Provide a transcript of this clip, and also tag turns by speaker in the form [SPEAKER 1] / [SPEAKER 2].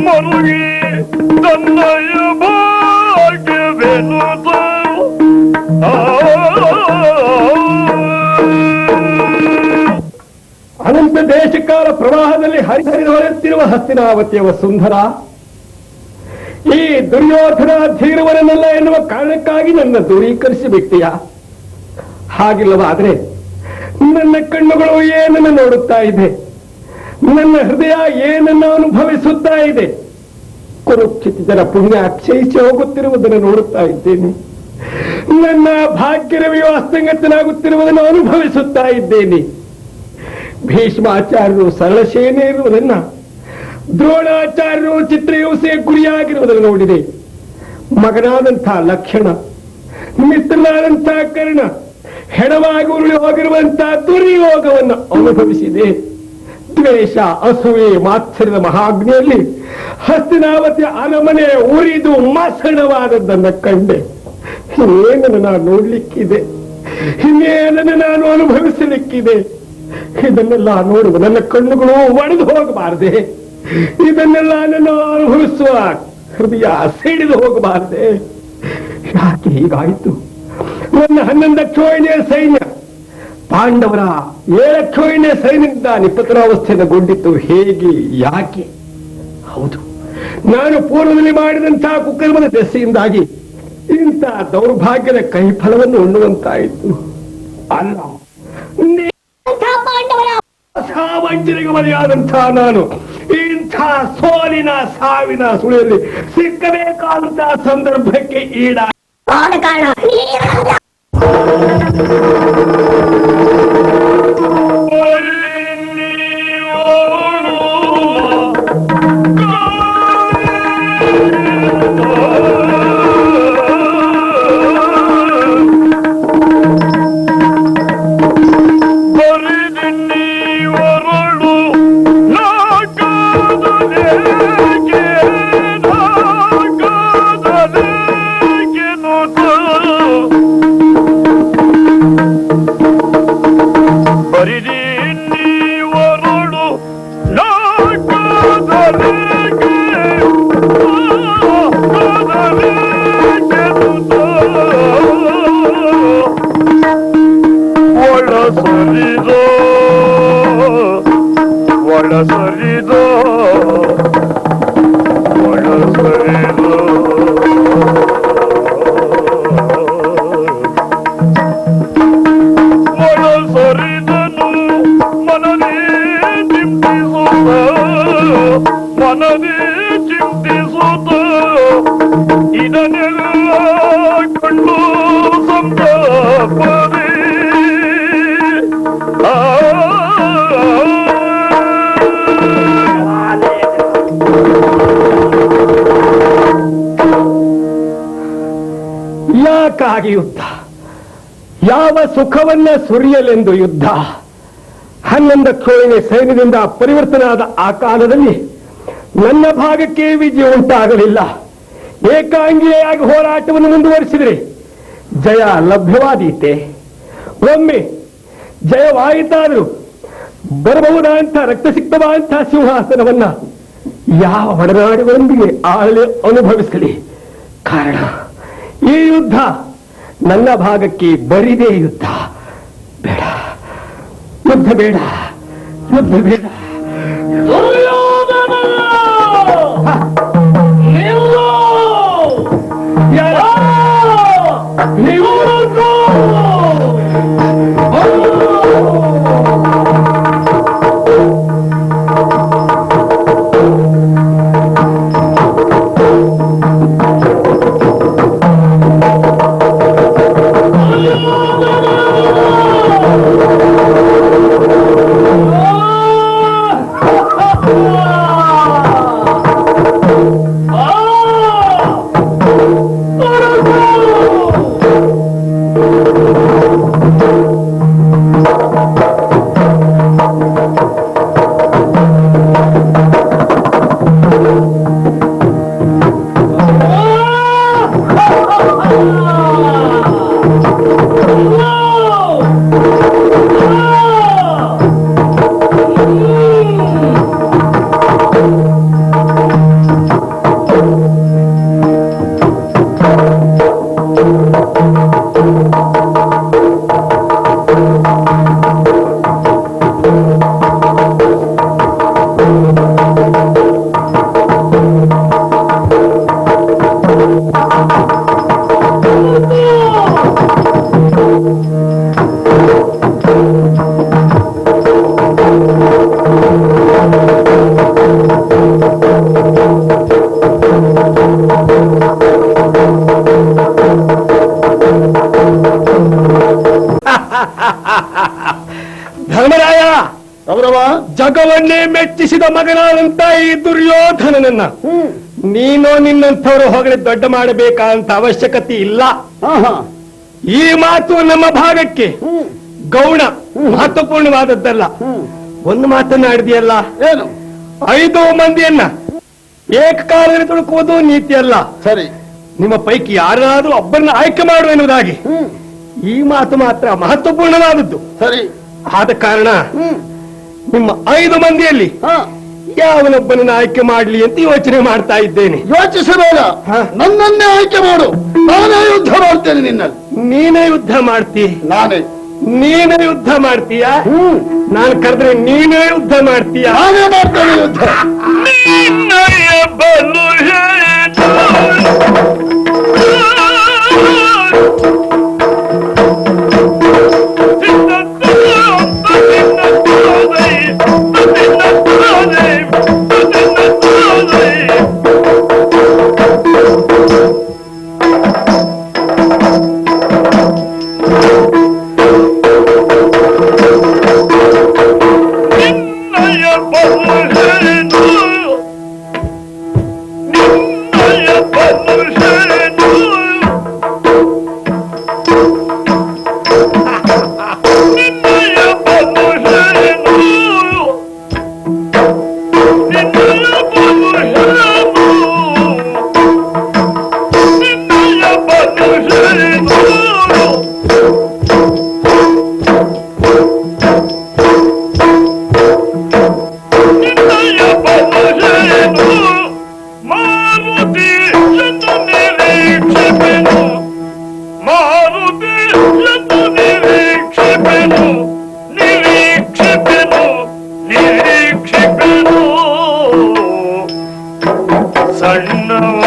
[SPEAKER 1] ಮರುಗಿ ತನ್ನಯ ಭಾಗ್ಯವೆನುತ
[SPEAKER 2] ಅನಂತ ದೇಶಕಾಲ ಪ್ರವಾಹದಲ್ಲಿ ಹರಿಹರಿದೊರೆಯುತ್ತಿರುವ ಹಸ್ತಿನಾವತಿಯ ವಸುಂಧರ, ಈ ದುರ್ಯೋಧನ ಧೀರವರನಲ್ಲ ಎನ್ನುವ ಕಾರಣಕ್ಕಾಗಿ ನನ್ನ ದೂರೀಕರಿಸಿಬಿಟ್ಟಿಯ? ಹಾಗಿಲ್ಲವಾದ್ರೆ ನನ್ನ ಕಣ್ಣುಗಳು ಏನನ್ನು ನೋಡುತ್ತಾ ಇದೆ, ನನ್ನ ಹೃದಯ ಏನನ್ನು ಅನುಭವಿಸುತ್ತಾ ಇದೆ? ಕುರುಕ್ಷಿತಿಜರ ಪುಣ್ಯ ಕ್ಷಯಿಸಿ ಹೋಗುತ್ತಿರುವುದನ್ನು ನೋಡುತ್ತಾ ಇದ್ದೇನೆ. ನನ್ನ ಭಾಗ್ಯರವಿಯು ಅಸ್ತಂಗತನಾಗುತ್ತಿರುವುದನ್ನು ಅನುಭವಿಸುತ್ತಾ ಇದ್ದೇನೆ. ಭೀಷ್ಮಾಚಾರ್ಯರು ಸರಳ ಸೇನೆ ಇರುವುದನ್ನ, ದ್ರೋಣಾಚಾರ್ಯರು ಚಿತ್ರಹಿಂಸೆಯ ಗುರಿಯಾಗಿರುವುದನ್ನು ನೋಡಿದೆ. ಮಗನಾದಂಥ ಲಕ್ಷಣ, ಮಿತ್ರನಾದಂಥ ಕರ್ಣ, ಹೆಣವಾಗಿ ಉರುಳಿ ಹೋಗಿರುವಂತಹ ದುರ್ಯೋಗವನ್ನು ಅನುಭವಿಸಿದೆ. ದ್ವೇಷ, ಅಸೂಯೆ, ಮಾತ್ಸರ್ಯದ ಮಹಾಗ್ನಿಯಲ್ಲಿ ಹಸ್ತಿನಾವತಿಯ ಅರಮನೆ ಉರಿದು ಮಸಣವಾದದ್ದನ್ನು ಕಂಡೆ. ಇನ್ನೇನನ್ನು ನಾನು ನೋಡ್ಲಿಕ್ಕಿದೆ, ಇನ್ನೇನನ್ನು ನಾನು ಅನುಭವಿಸಲಿಕ್ಕಿದೆ? ಇದನ್ನೆಲ್ಲ ನೋಡುವ ನನ್ನ ಕಣ್ಣುಗಳು ಒಡೆದು ಹೋಗಬಾರದೆ? ಇದನ್ನೆಲ್ಲ ನನ್ನ ಅನುಭವಿಸುವ ಹೃದಯ ಸಿಡಿದು ಹೋಗಬಾರದೆ? ಯಾಕೆ ಹೀಗಾಯಿತು? ನನ್ನ 11 ಕ್ಷೋಹಿಣಿಯ ಸೈನ್ಯ ಪಾಂಡವರ 7 ಕ್ಷೋಹಿಣಿಯ ಸೈನ್ಯದಿಂದ ನಿಪತನಾವಸ್ಥೆಯನ್ನುಗೊಂಡಿತ್ತು. ಹೇಗೆ, ಯಾಕೆ? ಹೌದು, ನಾನು ಪೂರ್ವದಲ್ಲಿ ಮಾಡಿದಂತಹ ಕುಕರ್ಮದ ದೆಸೆಯಿಂದಾಗಿ ಇಂಥ ದೌರ್ಭಾಗ್ಯದ ಕೈಫಲವನ್ನು ಉಣ್ಣುವಂತಾಯಿತು. ಅಲ್ಲ, ವಂಚನೆಗೆ ಬಲಿಯಾದಂತಹ ನಾನು ಇಂಥ ಸೋಲಿನ ಸಾವಿನ ಸುಳಿಯಲ್ಲಿ ಸಿಕ್ಕಬೇಕಾದಂತಹ ಸಂದರ್ಭಕ್ಕೆ ಈಡಾಗಿ ಯಾಕಾಗಿ ಯುದ್ಧ? ಯಾವ ಸುಖವನ್ನ ಸುರಿಯಲೆಂದು ಯುದ್ಧ? 11 ಕ್ಷೋಹಿಣಿ ಸೈನ್ಯದಿಂದ ಪರಿವರ್ತನಾದ ಆ ಕಾಲದಲ್ಲಿ ನನ್ನ ಭಾಗಕ್ಕೆ ವಿಜಯ ಉಂಟಾಗಲಿಲ್ಲ. ಏಕಾಂಗಿಯಾಗಿ ಹೋರಾಟವನ್ನು ಮುಂದುವರಿಸಿದರೆ ಜಯ ಲಭ್ಯವಾದೀತೆ. ಒಮ್ಮೆ ಜಯವಾಯಿತಾದರೂ ಬರಬಹುದಾದಂತಹ ರಕ್ತಸಿಕ್ತವಾದಂತಹ ಸಿಂಹಾಸನವನ್ನ ಯಾವ ಒಡನಾಡಿಗಳೊಂದಿಗೆ ಆಳಲೆ ಅನುಭವಿಸಲಿ? ಕಾರಣ ಈ ಯುದ್ಧ ನನ್ನ ಭಾಗಕ್ಕೆ ಬರಿದೇ ಯುದ್ಧ. ಬೇಡ, ಯುದ್ಧ ಬೇಡ, ಯುದ್ಧ ಬೇಡ. ಸ್ವರ್ಗವನ್ನೇ ಮೆಚ್ಚಿಸಿದ ಮಗನಾದಂತ ಈ ದುರ್ಯೋಧನನನ್ನ ನೀನು ನಿನ್ನಂಥವರು ಹೊಗಳಿ ದೊಡ್ಡ ಮಾಡಬೇಕಂತ ಅವಶ್ಯಕತೆ ಇಲ್ಲ. ಈ ಮಾತು ನಮ್ಮ ಭಾಗಕ್ಕೆ ಗೌಣ ಮಹತ್ವಪೂರ್ಣವಾದದ್ದಲ್ಲ. ಒಂದು ಮಾತನ್ನಾಡಿದೆಯಲ್ಲ,
[SPEAKER 3] ಏನು
[SPEAKER 2] 5 ಮಂದಿಯನ್ನ ಏಕಕಾಲದಲ್ಲಿ ತುಳುಕುವುದು ನೀತಿ ಅಲ್ಲ.
[SPEAKER 3] ಸರಿ,
[SPEAKER 2] ನಿಮ್ಮ ಪೈಕಿ ಯಾರಾದರೂ ಒಬ್ಬರನ್ನ ಆಯ್ಕೆ ಮಾಡು ಎನ್ನುವುದಾಗಿ ಈ ಮಾತು ಮಾತ್ರ ಮಹತ್ವಪೂರ್ಣವಾದದ್ದು.
[SPEAKER 3] ಸರಿ,
[SPEAKER 2] ಆದ ಕಾರಣ ನಿಮ್ಮ 5 ಮಂದಿಯಲ್ಲಿ ಯಾವನೊಬ್ಬನನ್ನ ಆಯ್ಕೆ ಮಾಡಲಿ ಅಂತ ಯೋಚನೆ ಮಾಡ್ತಾ ಇದ್ದೇನೆ.
[SPEAKER 3] ಯೋಚಿಸಬೇಡ, ನನ್ನನ್ನೇ ಆಯ್ಕೆ ಮಾಡು. ನಾನೇ ಯುದ್ಧ ಮಾಡ್ತೇನೆ ನಿನ್ನಲ್ಲಿ.
[SPEAKER 2] ನೀನೇ ಯುದ್ಧ ಮಾಡ್ತಿ? ನೀನೇ ಯುದ್ಧ ಮಾಡ್ತೀಯ? ನಾನು ಕರೆದ್ರೆ ನೀನೇ ಯುದ್ಧ ಮಾಡ್ತೀಯ?
[SPEAKER 3] ನಾನೇ ಮಾಡ್ತೇನೆ ಯುದ್ಧ.
[SPEAKER 1] ನಿನ್ನಯ ಬಲು ಸಣ್ಣವ